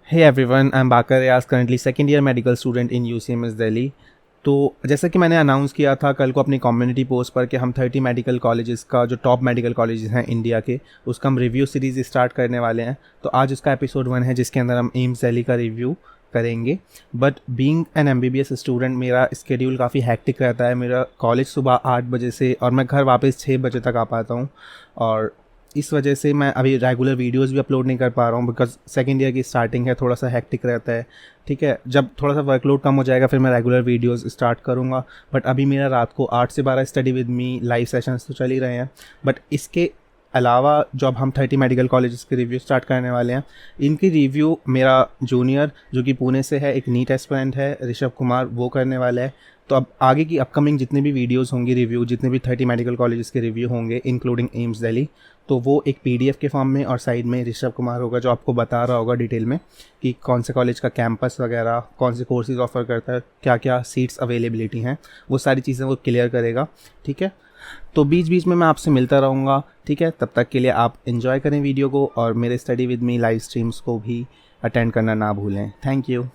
Hey everyone, I'm Bakar Riaz, currently second year medical student in UCMS Delhi. तो जैसा कि मैंने अनाउंस किया था कल को अपनी कम्युनिटी पोस्ट पर कि हम 30 मेडिकल कॉलेजेस का जो टॉप मेडिकल कॉलेजेस हैं इंडिया के उसका हम रिव्यू सीरीज़ स्टार्ट करने वाले हैं। तो आज उसका एपिसोड 1 है जिसके अंदर हम एम्स दिल्ली का रिव्यू करेंगे। But being an MBBS student मेरा स्केड्यूल काफ़ी हैक्टिक रहता है। मेरा कॉलेज सुबह 8 बजे से और मैं घर वापस 6 बजे तक आ पाता हूँ, और इस वजह से मैं अभी रेगुलर वीडियोस भी अपलोड नहीं कर पा रहा हूँ बिकॉज सेकेंड ईयर की स्टार्टिंग है, थोड़ा सा हैक्टिक रहता है। ठीक है, जब थोड़ा सा वर्कलोड कम हो जाएगा फिर मैं रेगुलर वीडियोस स्टार्ट करूँगा। बट अभी मेरा रात को 8 से 12 study with me live sessions तो चल ही रहे हैं। बट इसके अलावा जो अब हम 30 मेडिकल कॉलेजेस के रिव्यू स्टार्ट करने वाले हैं, इनकी रिव्यू मेरा जूनियर जो कि पुणे से है, एक नीट एस्पिरेंट है, ऋषभ कुमार, वो करने वाला है। तो अब आगे की अपकमिंग जितने भी वीडियोस होंगी रिव्यू, जितने भी 30 मेडिकल कॉलेजेस के रिव्यू होंगे इंक्लूडिंग एम्स दिल्ली, तो वो एक PDF के फॉर्म में और साइड में ऋषभ कुमार होगा जो आपको बता रहा होगा डिटेल में कि कौन से कॉलेज का कैंपस वगैरह, कौन से कोर्सेज ऑफर करता है, क्या क्या सीट्स अवेलेबिलिटी हैं, वो सारी चीज़ें वो क्लियर करेगा। ठीक है, तो बीच बीच में मैं आपसे मिलता रहूँगा। ठीक है, तब तक के लिए आप एंजॉय करें वीडियो को और मेरे study with me live streams को भी अटेंड करना ना भूलें। Thank you.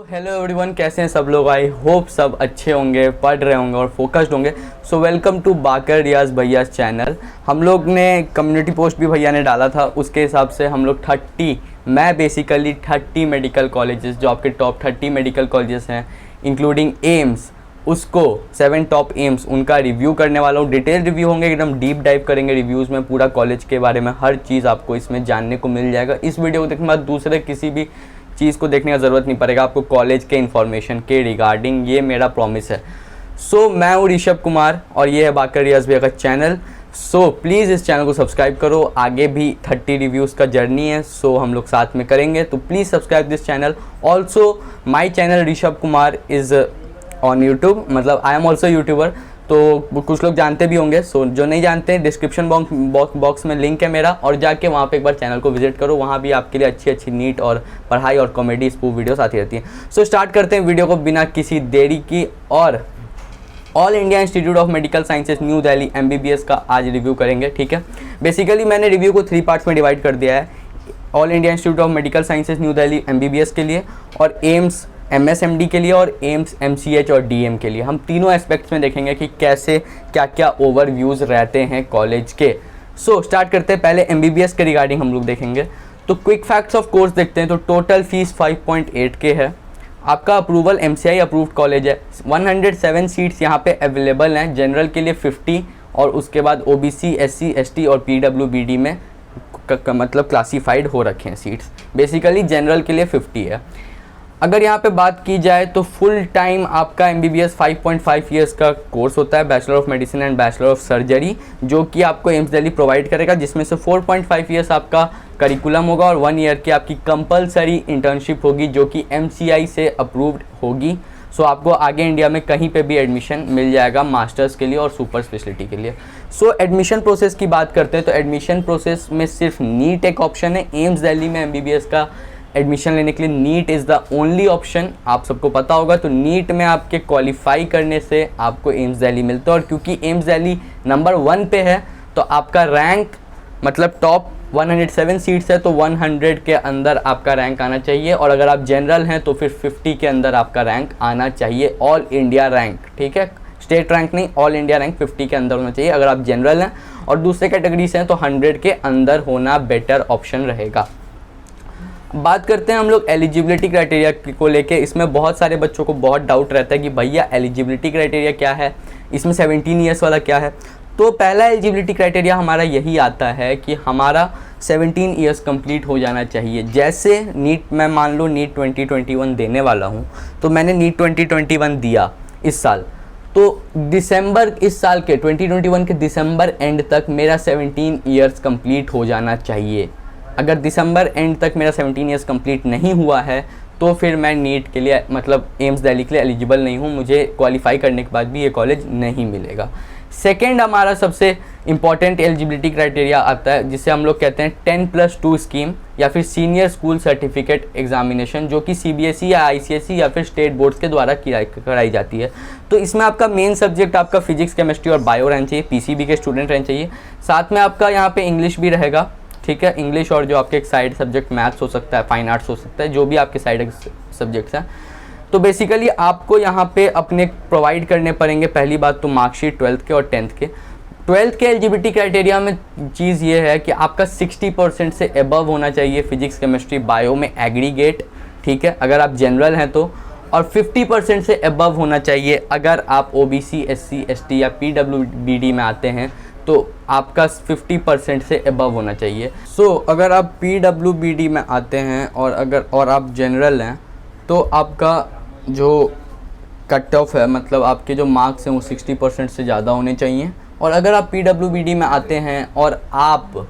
हेलो एवरीवन, कैसे हैं सब लोग। आई होप सब अच्छे होंगे, पढ़ रहे होंगे और फोकस्ड होंगे। सो वेलकम टू बाकर रियाज भैया चैनल। हम लोग ने कम्युनिटी पोस्ट भी भैया ने डाला था, उसके हिसाब से हम लोग 30 मेडिकल कॉलेजेस जो आपके टॉप 30 मेडिकल कॉलेजेस हैं इंक्लूडिंग एम्स, उसको 7 टॉप एम्स उनका रिव्यू करने वाला हूँ। डिटेल रिव्यू होंगे, एकदम डीप डाइव करेंगे रिव्यूज़ में, पूरा कॉलेज के बारे में हर चीज़ आपको इसमें जानने को मिल जाएगा। इस वीडियो को देखने के बाद दूसरे किसी भी चीज़ को देखने का ज़रूरत नहीं पड़ेगा आपको कॉलेज के इन्फॉर्मेशन के रिगार्डिंग, ये मेरा प्रॉमिस है। सो मैं हूँ ऋषभ कुमार और ये है बाकर रियाज भैया का चैनल। सो प्लीज़ इस चैनल को सब्सक्राइब करो, आगे भी 30 रिव्यूज़ का जर्नी है, सो हम लोग साथ में करेंगे। तो please subscribe this channel. Also my channel Rishabh Kumar is on YouTube, मतलब आई एम ऑल्सो यूट्यूबर, तो कुछ लोग जानते भी होंगे। सो जो नहीं जानते, डिस्क्रिप्शन बॉक्स में लिंक है मेरा, और जाके वहाँ पे एक बार चैनल को विजिट करो, वहाँ भी आपके लिए अच्छी अच्छी नीट और पढ़ाई और कॉमेडी स्पूफ वीडियोस आती रहती हैं। सो स्टार्ट करते हैं वीडियो को बिना किसी देरी की, और all India institute of medical sciences new Delhi MBBS का आज रिव्यू करेंगे। ठीक है, बेसिकली मैंने रिव्यू को 3 पार्ट्स में डिवाइड कर दिया है। All India institute of medical sciences new Delhi MBBS के लिए, और एम्स MSMD के लिए, और एम्स MCH और DM के लिए। हम तीनों एस्पेक्ट्स में देखेंगे कि कैसे क्या क्या ओवरव्यूज़ रहते हैं कॉलेज के। सो स्टार्ट करते हैं। पहले MBBS के रिगार्डिंग हम लोग देखेंगे। तो क्विक फैक्ट्स ऑफ कोर्स देखते हैं। तो टोटल फीस 5.8K है। आपका अप्रूवल MCI अप्रूव्ड कॉलेज है। 107 सीट्स यहाँ पे अवेलेबल हैं। जनरल के लिए 50, और उसके बाद OBC SC ST और PWBD में मतलब क्लासीफाइड हो रखे हैं सीट्स। बेसिकली जनरल के लिए 50 है। अगर यहाँ पे बात की जाए तो फुल टाइम आपका MBBS 5.5 ईयर्स का कोर्स होता है, bachelor of medicine and bachelor of surgery, जो कि आपको एम्स दिल्ली प्रोवाइड करेगा, जिसमें से 4.5 ईयर्स आपका करिकुलम होगा और 1 ईयर की आपकी कंपलसरी इंटर्नशिप होगी जो कि MCI से अप्रूव्ड होगी। सो आपको आगे इंडिया में कहीं पे भी एडमिशन मिल जाएगा मास्टर्स के लिए और सुपर स्पेशलिटी के लिए। सो एडमिशन प्रोसेस की बात करते हैं तो एडमिशन प्रोसेस में सिर्फ नीट एक ऑप्शन है। एम्स दिल्ली में MBBS का एडमिशन लेने के लिए NEET is the only option, आप सबको पता होगा। तो नीट में आपके क्वालिफाई करने से आपको एम्स दिल्ली मिलता है, और क्योंकि एम्स दिल्ली नंबर 1 पे है तो आपका रैंक, मतलब टॉप 107 सीट्स है तो 100 के अंदर आपका रैंक आना चाहिए, और अगर आप जनरल हैं तो फिर 50 के अंदर आपका रैंक आना चाहिए, ऑल इंडिया रैंक। ठीक है, स्टेट रैंक नहीं, ऑल इंडिया रैंक 50 के अंदर होना चाहिए अगर आप जनरल हैं, और दूसरे कैटेगरी से हैं तो 100 के अंदर होना बेटर ऑप्शन रहेगा। बात करते हैं हम लोग एलिजिबिलिटी क्राइटेरिया को लेके। इसमें बहुत सारे बच्चों को बहुत डाउट रहता है कि भैया एलिजिबिलिटी क्राइटेरिया क्या है, इसमें 17 ईयर्स वाला क्या है। तो पहला एलिजिबिलिटी क्राइटेरिया हमारा यही आता है कि हमारा 17 ईयर्स कंप्लीट हो जाना चाहिए। जैसे नीट, मैं मान लो नीट 2021 देने वाला हूँ, तो मैंने नीट 2021 दिया इस साल, तो दिसंबर इस साल के 2021 के दिसंबर एंड तक मेरा 17 ईयर्स कंप्लीट हो जाना चाहिए। अगर दिसंबर एंड तक मेरा 17 ईयर्स कंप्लीट नहीं हुआ है तो फिर मैं नीट के लिए, मतलब एम्स दिल्ली के लिए एलिजिबल नहीं हूँ, मुझे क्वालिफाई करने के बाद भी ये कॉलेज नहीं मिलेगा। सेकेंड हमारा सबसे इम्पॉर्टेंट एलिजिबिलिटी क्राइटेरिया आता है जिसे हम लोग कहते हैं 10+2 स्कीम या फिर सीनियर स्कूल सर्टिफिकेट एग्जामिनेशन, जो कि CBSE या ICSE या फिर स्टेट बोर्ड्स के द्वारा कराई जाती है। तो इसमें आपका मेन सब्जेक्ट आपका फिजिक्स, केमिस्ट्री और बायो रहना चाहिए, PCB के स्टूडेंट रहने चाहिए। साथ में आपका यहाँ पे इंग्लिश भी रहेगा, ठीक है, इंग्लिश और जो आपके एक साइड सब्जेक्ट मैथ्स हो सकता है, फाइन आर्ट्स हो सकता है, जो भी आपके साइड सब्जेक्ट्स हैं। तो बेसिकली आपको यहाँ पे अपने प्रोवाइड करने पड़ेंगे, पहली बात तो मार्कशीट 12th के और 10th के। 12th के एलिजिबिलिटी क्राइटेरिया में चीज़ ये है कि आपका 60% से अबव होना चाहिए फिजिक्स केमिस्ट्री बायो में एग्रीगेट, ठीक है, अगर आप जनरल हैं तो, और 50% से अबव होना चाहिए अगर आप OBC SC ST या PWBD में आते हैं, तो आपका 50% से अबव होना चाहिए। अगर आप PWBD में आते हैं और आप जनरल हैं, तो आपका जो कट ऑफ है, मतलब आपके जो मार्क्स हैं वो 60% से ज़्यादा होने चाहिए। और अगर आप PWBD में आते हैं और आप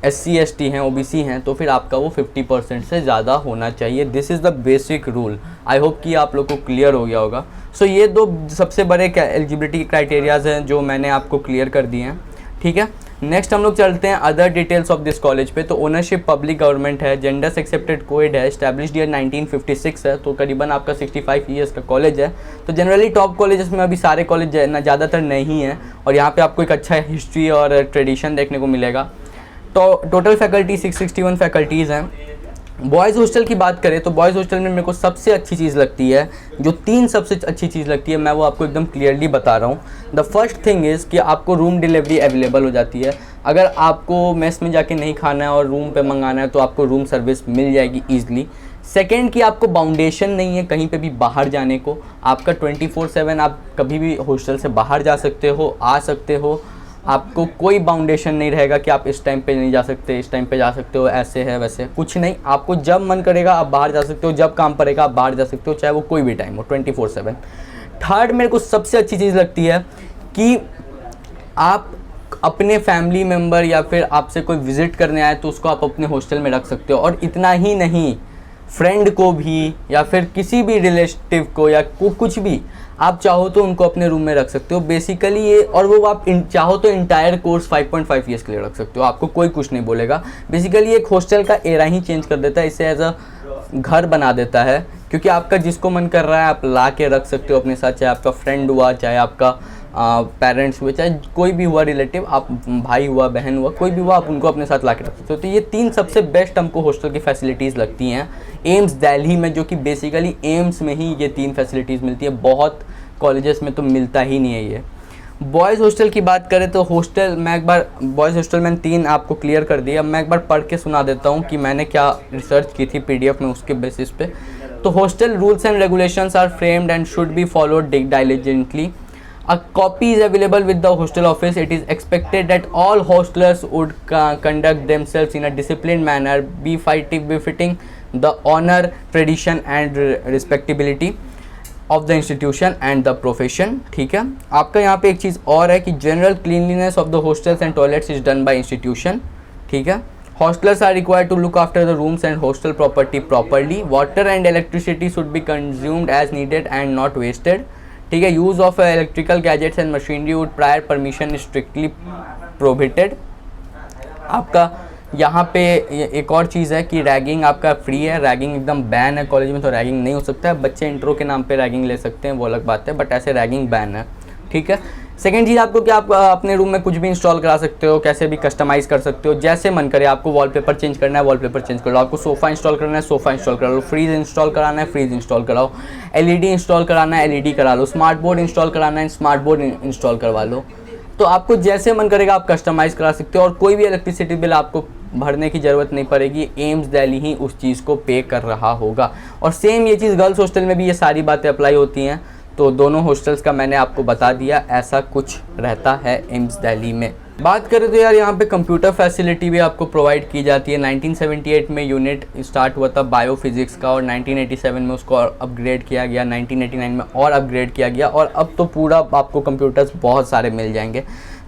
SC ST हैं, OBC हैं, तो फिर आपका वो 50% से ज़्यादा होना चाहिए। This is the basic rule. I hope कि आप लोग को क्लियर हो गया होगा। ये दो सबसे बड़े एलिजिबिलिटी क्राइटेरियाज़ हैं जो मैंने आपको क्लियर कर दिए हैं, ठीक है। नेक्स्ट हम लोग चलते हैं other details of this college पे। तो ओनरशिप पब्लिक गवर्नमेंट है, जेंडर्स एक्सेप्टेड कोएड है, एस्टैब्लिश्ड ईयर 1956 है, तो करीबन आपका 65 ईयर्स का कॉलेज है। तो जनरली टॉप कॉलेजेस में अभी सारे कॉलेज ना ज़्यादातर नहीं हैं, और यहाँ पे आपको एक अच्छा हिस्ट्री और ट्रेडिशन देखने को मिलेगा। तो टोटल फैकल्टी 661 फैकल्टीज़ हैं। बॉयज़ हॉस्टल की बात करें तो बॉयज़ हॉस्टल में मेरे को सबसे अच्छी चीज़ लगती है, जो 3 सबसे अच्छी चीज़ लगती है, मैं वो आपको एकदम क्लियरली बता रहा हूँ। द फर्स्ट थिंग इज़ कि आपको रूम डिलीवरी अवेलेबल हो जाती है। अगर आपको मेस में जाके नहीं खाना है और रूम पे मंगाना है तो आपको रूम सर्विस मिल जाएगी ईजिली। सेकेंड कि आपको बाउंडेशन नहीं है कहीं पे भी बाहर जाने को, आपका 24/7 आप कभी भी हॉस्टल से बाहर जा सकते हो, आ सकते हो, आपको कोई बाउंडेशन नहीं रहेगा कि आप इस टाइम पे नहीं जा सकते, इस टाइम पे जा सकते हो, ऐसे है वैसे कुछ नहीं। आपको जब मन करेगा आप बाहर जा सकते हो, जब काम पड़ेगा आप बाहर जा सकते हो, चाहे वो कोई भी टाइम हो, 24/7। थर्ड मेरे को सबसे अच्छी चीज़ लगती है कि आप अपने फैमिली मेम्बर या फिर आपसे कोई विज़िट करने आए तो उसको आप अपने हॉस्टल में रख सकते हो। और इतना ही नहीं, फ्रेंड को भी या फिर किसी भी रिलेटिव को या कुछ भी आप चाहो तो उनको अपने रूम में रख सकते हो बेसिकली ये। और वो आप चाहो तो इंटायर कोर्स 5.5 ईयर्स के लिए रख सकते हो, आपको कोई कुछ नहीं बोलेगा। बेसिकली एक हॉस्टल का एरा ही चेंज कर देता है, इसे एज अ घर बना देता है, क्योंकि आपका जिसको मन कर रहा है आप ला के रख सकते हो अपने साथ, चाहे आपका फ्रेंड हुआ, चाहे आपका पेरेंट्स हुए, चाहे कोई भी हुआ रिलेटिव, आप भाई हुआ, बहन हुआ, कोई भी हुआ, आप उनको अपने साथ ला के रख सकते हो। तो ये 3 सबसे बेस्ट हमको हॉस्टल की फैसिलिटीज़ लगती हैं एम्स दिल्ली में, जो कि बेसिकली एम्स में ही ये 3 फैसिलिटीज़ मिलती है, बहुत कॉलेजेस में तो मिलता ही नहीं है ये। बॉयज़ हॉस्टल की बात करें तो हॉस्टल मैं एक बार बॉयज़ हॉस्टल मैंने 3 आपको क्लियर कर दिया, अब मैं एक बार पढ़ के सुना देता हूँ कि मैंने क्या रिसर्च की थी PDF में, उसके बेसिस पे। तो hostel rules and regulations are framed and should be followed diligently. A copy is available with the hostel office. It is expected that all hostelers would conduct themselves in a disciplined manner, befitting the honor, tradition and respectability of the institution and the profession. ठीक है, आपका यहाँ पे एक चीज़ और है कि general cleanliness of the hostels and toilets is done by institution. ठीक है, hostelers are required to look after the rooms and hostel property properly. Water and electricity should be consumed as needed and not wasted. ठीक है, use of electrical gadgets and machinery with prior permission strictly prohibited. आपका यहाँ पे एक और चीज़ है कि ragging आपका फ्री है, रैगिंग एकदम बैन है कॉलेज में, तो रैगिंग नहीं हो सकता है। बच्चे इंट्रो के नाम पे रैगिंग ले सकते हैं, वो अलग बात है, बट ऐसे रैगिंग बैन है, ठीक है। सेकेंड चीज़ आपको कि आप अपने रूम में कुछ भी इंस्टॉल करा सकते हो, कैसे भी कस्टमाइज़ कर सकते हो, जैसे मन करे। आपको वॉलपेपर चेंज करना है वॉलपेपर चेंज कर लो, आपको सोफ़ा इंस्टॉल करना है सोफ़ा इंस्टॉल करा लो, फ्रीज इंस्टॉल कराना है फ्रीज इंस्टॉल कराओ, LED इंस्टॉल कराना है LED करा लो, स्मार्ट बोर्ड इंस्टॉल कराना है स्मार्ट बोर्ड इंस्टॉल करवा लो। तो आपको जैसे मन करेगा आप कस्टमाइज़ करा सकते हो, और कोई भी इलेक्ट्रिसिटी बिल आपको भरने की ज़रूरत नहीं पड़ेगी, एम्स दिल्ली ही उस चीज़ को पे कर रहा होगा। और सेम ये चीज़ गर्ल्स हॉस्टल में भी ये सारी बातें अप्लाई होती हैं। तो दोनों हॉस्टल्स का मैंने आपको बता दिया, ऐसा कुछ रहता है एम्स दिल्ली में। बात करें तो यार यहाँ पे कंप्यूटर फैसिलिटी भी आपको प्रोवाइड की जाती है। 1978 में यूनिट स्टार्ट हुआ था बायोफिज़िक्स का, और 1987 में उसको अपग्रेड किया गया, 1989 में और अपग्रेड किया गया, और अब तो पूरा आपको कंप्यूटर्स बहुत सारे मिल जाएंगे।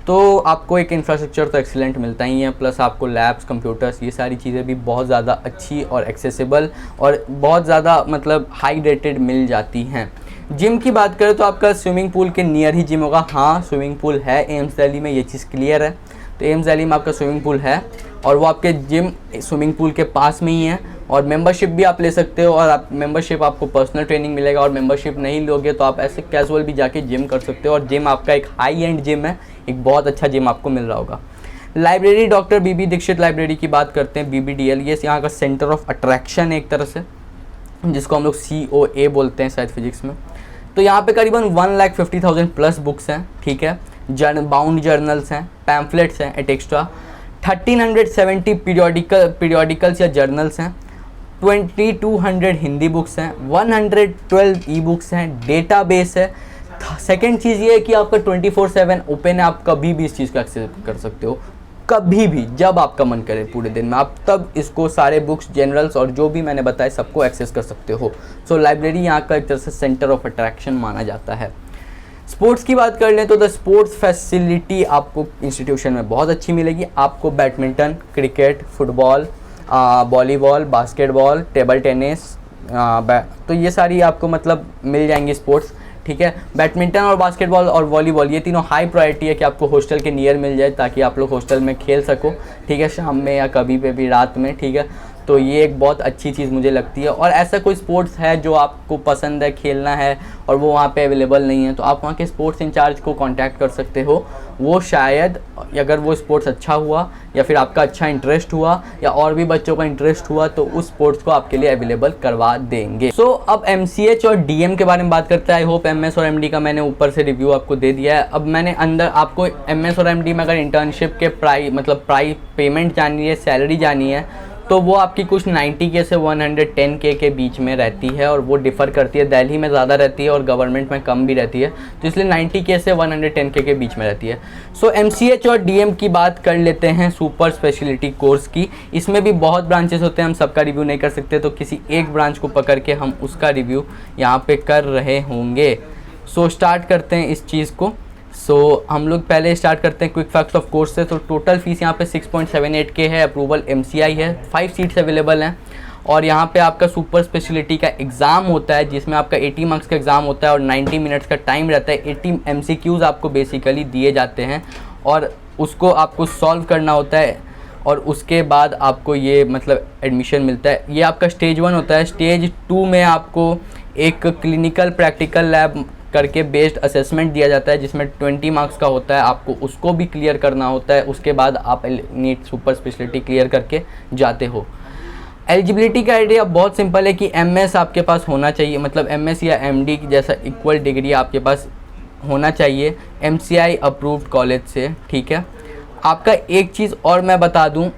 तो आपको एक इंफ्रास्ट्रक्चर तो एक्सीलेंट मिलता ही है, प्लस आपको लैब्स, कंप्यूटर्स, ये सारी चीज़ें भी बहुत ज़्यादा अच्छी और एक्सेसिबल और बहुत ज़्यादा मतलब हाई रेटेड मिल जाती हैं। जिम की बात करें तो आपका स्विमिंग पूल के नियर ही जिम होगा। हाँ, स्विमिंग पूल है एम्स दिल्ली में, ये चीज़ क्लियर है। तो एम्स दिल्ली में आपका स्विमिंग पूल है, और वो आपके जिम स्विमिंग पूल के पास में ही है। और मेंबरशिप भी आप ले सकते हो, और आप मेंबरशिप आपको पर्सनल ट्रेनिंग मिलेगा, और मेंबरशिप नहीं लोगे तो आप ऐसे कैजुअल भी जाके जिम कर सकते हो। और जिम आपका एक हाई एंड जिम है, एक बहुत अच्छा जिम आपको मिल रहा होगा। लाइब्रेरी डॉक्टर बीबी दीक्षित लाइब्रेरी की बात करते हैं, BBDL, ये यहाँ का सेंटर ऑफ अट्रैक्शन है एक तरह से, जिसको हम लोग COA बोलते हैं शायद फिजिक्स में। तो यहाँ पे करीबन 1,50,000 प्लस बुक्स हैं, ठीक है, बाउंड जर्नल्स हैं, पैम्फलेट्स हैं एट एक्स्ट्रा, 1370 पीरियोडिकल्स या जर्नल्स हैं, 2200 हिंदी बुक्स हैं, 112 ई बुक्स हैं, डेटाबेस है। सेकेंड चीज़ ये है कि आपका 24/7 ओपन है, आप कभी भी इस चीज़ का एक्सेस कर सकते हो, कभी भी जब आपका मन करे पूरे दिन में, आप तब इसको सारे बुक्स, जनरल्स और जो भी मैंने बताया सबको एक्सेस कर सकते हो। सो लाइब्रेरी यहाँ का एक तरह से सेंटर ऑफ अट्रैक्शन माना जाता है। स्पोर्ट्स की बात कर लें तो द स्पोर्ट्स फैसिलिटी आपको इंस्टीट्यूशन में बहुत अच्छी मिलेगी। आपको badminton, cricket, football, volleyball, basketball, table tennis, तो ये सारी आपको मतलब मिल जाएंगी स्पोर्ट्स, ठीक है। बैडमिंटन और बास्केटबॉल और वॉलीबॉल ये तीनों हाई प्रायोरिटी है कि आपको हॉस्टल के नियर मिल जाए, ताकि आप लोग हॉस्टल में खेल सको, ठीक है, शाम में या कभी पे भी रात में, ठीक है। तो ये एक बहुत अच्छी चीज़ मुझे लगती है। और ऐसा कोई स्पोर्ट्स है जो आपको पसंद है, खेलना है और वो वहाँ पे अवेलेबल नहीं है, तो आप वहाँ के स्पोर्ट्स इंचार्ज को कांटेक्ट कर सकते हो। वो शायद अगर वो स्पोर्ट्स अच्छा हुआ या फिर आपका अच्छा इंटरेस्ट हुआ या और भी बच्चों का इंटरेस्ट हुआ तो उस स्पोर्ट्स को आपके लिए अवेलेबल करवा देंगे। सो अब MCH और DM के बारे में बात करते हैं। आई होप MS और MD का मैंने ऊपर से रिव्यू आपको दे दिया है। अब मैंने अंदर आपको MS और MD में अगर इंटर्नशिप के प्राइस पेमेंट जानी है, सैलरी जानी है, तो वो आपकी कुछ 90K से 110K के बीच में रहती है और वो डिफ़र करती है। दिल्ली में ज़्यादा रहती है और गवर्नमेंट में कम भी रहती है, तो इसलिए 90K से 110K के बीच में रहती है। सो MCH और DM की बात कर लेते हैं सुपर स्पेशलिटी कोर्स की। इसमें भी बहुत ब्रांचेस होते हैं, हम सबका रिव्यू नहीं कर सकते, तो किसी एक ब्रांच को पकड़ के हम उसका रिव्यू यहाँ पे कर रहे होंगे। सो स्टार्ट करते हैं इस चीज़ को। हम लोग पहले स्टार्ट करते हैं क्विक फैक्ट्स ऑफ कोर्स से। तो टोटल फीस यहाँ पे 6.78K है, अप्रूवल MCI है, 5 सीट्स अवेलेबल हैं। और यहाँ पे आपका सुपर स्पेशलिटी का एग्ज़ाम होता है, जिसमें आपका 80 मार्क्स का एग्ज़ाम होता है और 90 मिनट्स का टाइम रहता है। 80 MCQs आपको बेसिकली दिए जाते हैं और उसको आपको सॉल्व करना होता है और उसके बाद आपको ये मतलब एडमिशन मिलता है। ये आपका स्टेज 1 होता है। स्टेज 2 में आपको एक क्लिनिकल प्रैक्टिकल लैब करके बेस्ड असेसमेंट दिया जाता है, जिसमें 20 मार्क्स का होता है, आपको उसको भी क्लियर करना होता है। उसके बाद आप नीट सुपर स्पेशलिटी क्लियर करके जाते हो। एलिजिबिलिटी का आइडिया बहुत सिंपल है कि MS आपके पास होना चाहिए, मतलब MS या MD जैसा इक्वल डिग्री आपके पास होना चाहिए MCI अप्रूव्ड कॉलेज से, ठीक है। आपका एक चीज़ और मैं बता दूं,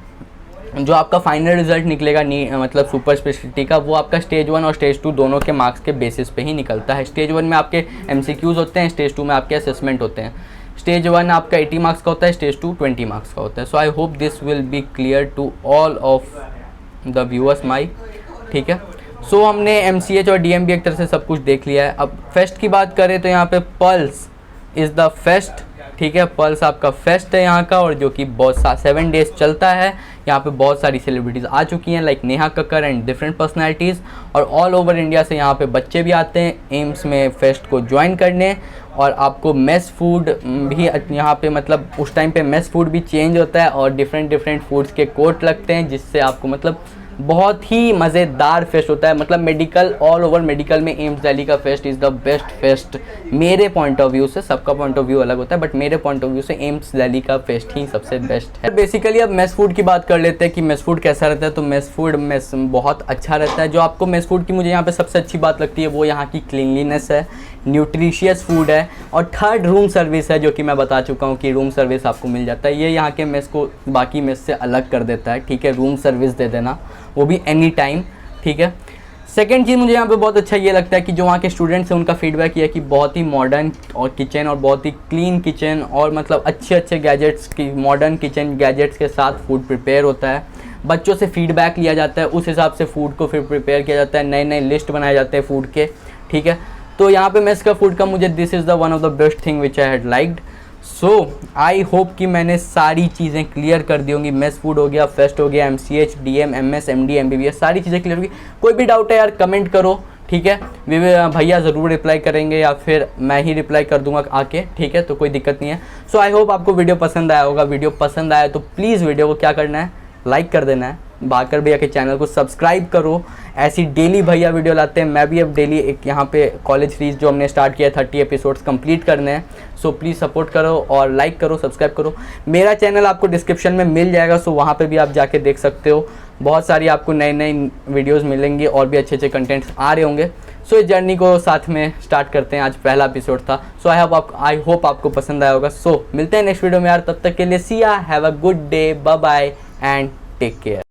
जो आपका फाइनल रिजल्ट निकलेगा मतलब सुपर स्पेशलिटी का, वो आपका स्टेज 1 और स्टेज 2 दोनों के मार्क्स के बेसिस पे ही निकलता है। स्टेज 1 में आपके MCQs होते हैं, स्टेज 2 में आपके असेसमेंट होते हैं। स्टेज 1 आपका 80 मार्क्स का होता है, स्टेज 2 20 मार्क्स का होता है। So I hope this will be clear to all of the viewers my, ठीक है। सो हमने MCH और DM भी एक तरह से सब कुछ देख लिया है। अब फेस्ट की बात करें तो यहाँ पे पल्स इज़ द फेस्ट, ठीक है। पल्स आपका फेस्ट है यहाँ का, और जो कि बहुत 7 डेज चलता है। यहाँ पे बहुत सारी सेलिब्रिटीज़ आ चुकी हैं, like Neha Kakkar and different personalities, और ऑल ओवर इंडिया से यहाँ पे बच्चे भी आते हैं एम्स में फेस्ट को ज्वाइन करने। और आपको मेस फूड भी यहाँ पे मतलब उस टाइम पे मेस फूड भी चेंज होता है और डिफरेंट फूड्स के कोर्ट लगते हैं, जिससे आपको मतलब बहुत ही मज़ेदार फेस्ट होता है। मतलब मेडिकल, ऑल ओवर मेडिकल में एम्स दिल्ली का fest is the best fest मेरे पॉइंट ऑफ व्यू से। सबका पॉइंट ऑफ व्यू अलग होता है, बट मेरे पॉइंट ऑफ व्यू से एम्स दिल्ली का फेस्ट ही सबसे बेस्ट है। बेसिकली अब मेस फूड की बात कर लेते हैं कि मेस फूड कैसा रहता है। तो मेस फूड बहुत अच्छा रहता है। जो आपको मेस फूड की मुझे यहाँ पे सबसे अच्छी बात लगती है वो यहाँ की क्लीनलीनेस है, न्यूट्रिशियस फूड है, और थर्ड रूम सर्विस है, जो कि मैं बता चुका हूँ कि रूम सर्विस आपको मिल जाता है। ये यहाँ के मेस को बाकी मेस से अलग कर देता है, ठीक है। रूम सर्विस दे देना, वो भी एनी टाइम, ठीक है। सेकेंड चीज़ मुझे यहाँ पे बहुत अच्छा ये लगता है कि जो वहाँ के स्टूडेंट्स हैं उनका फीडबैक ये है कि बहुत ही मॉडर्न और किचन और बहुत ही क्लीन किचन और मतलब अच्छे गैजेट्स की मॉडर्न किचन गैजेट्स के साथ फूड प्रिपेयर होता है। बच्चों से फीडबैक लिया जाता है, उस हिसाब से फूड को फिर प्रिपेयर किया जाता है, नए लिस्ट बनाए जाते हैं फूड के, ठीक है। तो यहाँ पे मेस का फूड का मुझे this is the one of the best thing which I had liked. So I hope कि मैंने सारी चीज़ें क्लियर कर दी होंगी। मेस फूड हो गया, फेस्ट हो गया, MCH, DM, MS, MD, MBBS, सारी चीज़ें क्लियर होगी। कोई भी डाउट है यार कमेंट करो, ठीक है। भैया ज़रूर रिप्लाई करेंगे या फिर मैं ही रिप्लाई कर दूंगा आके, ठीक है। तो कोई दिक्कत नहीं है। सो आई होप आपको वीडियो पसंद आया होगा। वीडियो पसंद आया तो प्लीज़ वीडियो को क्या करना है, लाइक कर देना है, भाकर भैया के चैनल को सब्सक्राइब करो। ऐसी डेली भैया वीडियो लाते हैं, मैं भी अब डेली एक यहाँ पे कॉलेज सीरीज जो हमने स्टार्ट किया 30 एपिसोड्स कंप्लीट करने हैं। सो प्लीज़ सपोर्ट करो और लाइक करो, सब्सक्राइब करो। मेरा चैनल आपको डिस्क्रिप्शन में मिल जाएगा, सो वहाँ पे भी आप जाके देख सकते हो। बहुत सारी आपको नई नई वीडियोज़ मिलेंगी और भी अच्छे अच्छे कंटेंट्स आ रहे होंगे। सो इस जर्नी को साथ में स्टार्ट करते हैं। आज पहला एपिसोड था, सो आई होप आपको पसंद आया होगा। सो मिलते हैं नेक्स्ट वीडियो में यार, तब तक के लिए see ya, have a good day, bye bye and take care.